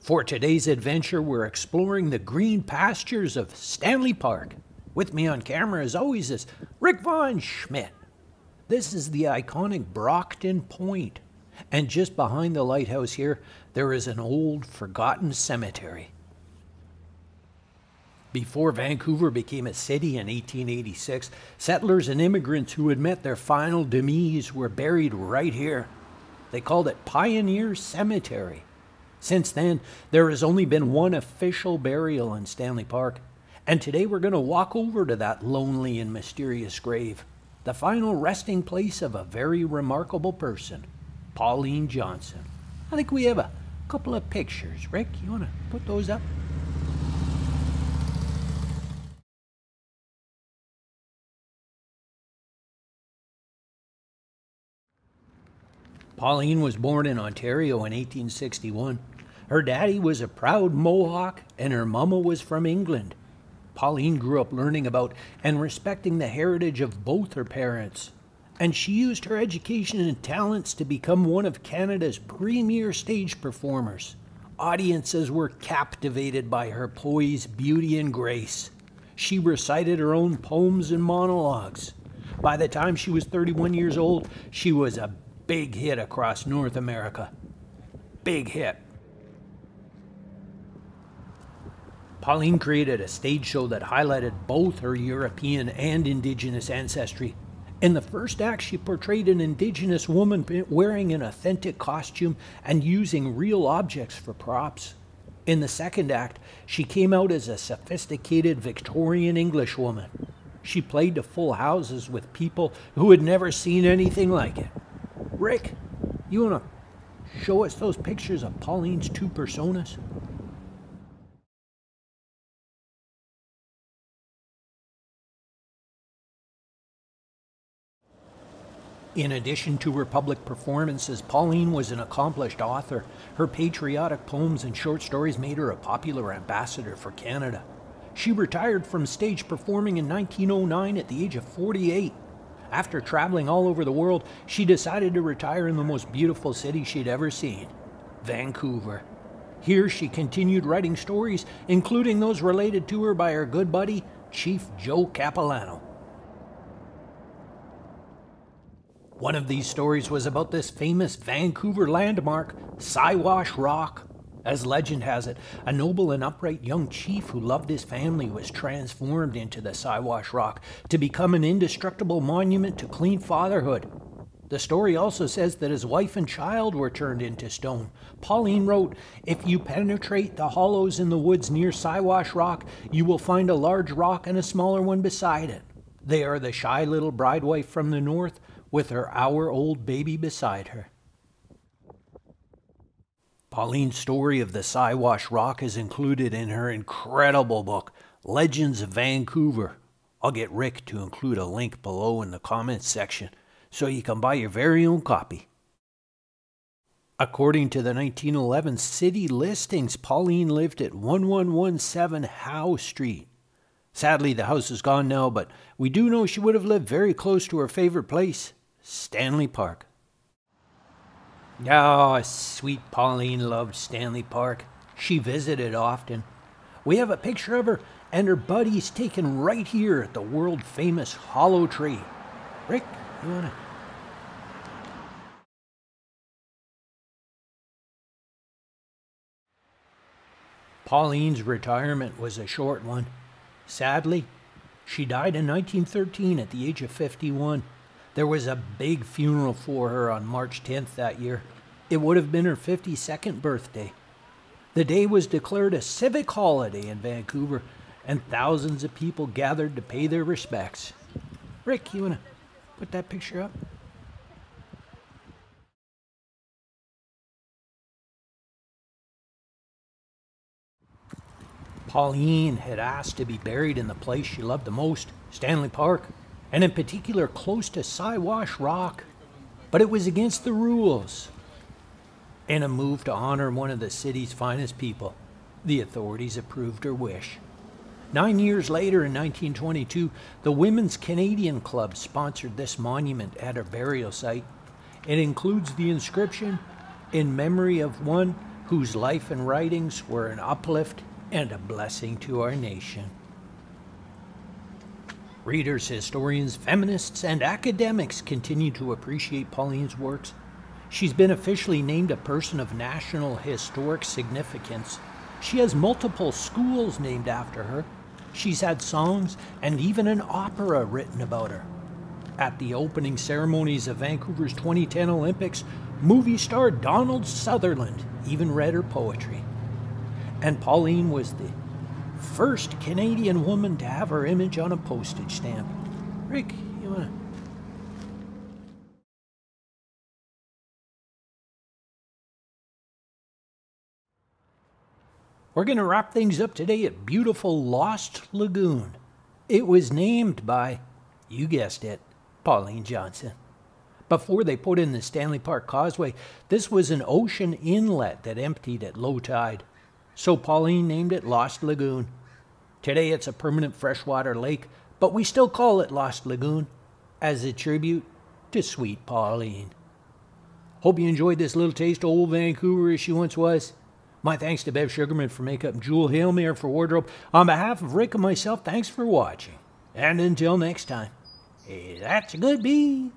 For today's adventure, we're exploring the green pastures of Stanley Park. With me on camera, as always, is Rick Von Schmidt. This is the iconic Brockton Point, and just behind the lighthouse here, there is an old, forgotten cemetery. Before Vancouver became a city in 1886, settlers and immigrants who had met their final demise were buried right here. They called it Pioneer Cemetery. Since then, there has only been one official burial in Stanley Park, and today we're going to walk over to that lonely and mysterious grave, the final resting place of a very remarkable person, Pauline Johnson. I think we have a couple of pictures. Rick, you want to put those up? Pauline was born in Ontario in 1861. Her daddy was a proud Mohawk and her mama was from England. Pauline grew up learning about and respecting the heritage of both her parents, and she used her education and talents to become one of Canada's premier stage performers. Audiences were captivated by her poise, beauty, and grace. She recited her own poems and monologues. By the time she was 31 years old, she was a big hit across North America. Big hit. Pauline created a stage show that highlighted both her European and Indigenous ancestry. In the first act, she portrayed an Indigenous woman wearing an authentic costume and using real objects for props. In the second act, she came out as a sophisticated Victorian English woman. She played to full houses with people who had never seen anything like it. Rick, you want to show us those pictures of Pauline's two personas? In addition to her public performances, Pauline was an accomplished author. Her patriotic poems and short stories made her a popular ambassador for Canada. She retired from stage performing in 1909 at the age of 48. After traveling all over the world, she decided to retire in the most beautiful city she'd ever seen, Vancouver. Here she continued writing stories, including those related to her by her good buddy, Chief Joe Capilano. One of these stories was about this famous Vancouver landmark, Sai Wash Rock. As legend has it, a noble and upright young chief who loved his family was transformed into the Sai Wash Rock to become an indestructible monument to clean fatherhood. The story also says that his wife and child were turned into stone. Pauline wrote, "If you penetrate the hollows in the woods near Sai Wash Rock, you will find a large rock and a smaller one beside it. They are the shy little bride wife from the north with her hour-old baby beside her." Pauline's story of the Sai Wash Rock is included in her incredible book, Legends of Vancouver. I'll get Rick to include a link below in the comments section so you can buy your very own copy. According to the 1911 city listings, Pauline lived at 1117 Howe Street. Sadly, the house is gone now, but we do know she would have lived very close to her favorite place, Stanley Park. Ah, sweet Pauline loved Stanley Park. She visited often. We have a picture of her and her buddies taken right here at the world-famous Hollow Tree. Rick, you want to... Pauline's retirement was a short one. Sadly, she died in 1913 at the age of 51. There was a big funeral for her on March 10th that year. It would have been her 52nd birthday. The day was declared a civic holiday in Vancouver, and thousands of people gathered to pay their respects. Rick, you want to put that picture up? Pauline had asked to be buried in the place she loved the most, Stanley Park, and in particular close to Sai Wash Rock. But it was against the rules. In a move to honor one of the city's finest people, the authorities approved her wish. 9 years later, in 1922, the Women's Canadian Club sponsored this monument at her burial site. It includes the inscription, "In memory of one whose life and writings were an uplift and a blessing to our nation. Readers, historians, feminists, and academics continue to appreciate Pauline's works. She's been officially named a person of national historic significance. She has multiple schools named after her. She's had songs and even an opera written about her. At the opening ceremonies of Vancouver's 2010 Olympics, movie star Donald Sutherland even read her poetry. And Pauline was the first Canadian woman to have her image on a postage stamp. Rick, you wanna... We're going to wrap things up today at beautiful Lost Lagoon. It was named by, you guessed it, Pauline Johnson. Before they put in the Stanley Park Causeway, this was an ocean inlet that emptied at low tide. So Pauline named it Lost Lagoon. Today it's a permanent freshwater lake, but we still call it Lost Lagoon as a tribute to sweet Pauline. Hope you enjoyed this little taste of old Vancouver as she once was. My thanks to Bev Sugarman for makeup and Jewel Hailmere for wardrobe. On behalf of Rick and myself, thanks for watching. And until next time, hey, that's a good bee.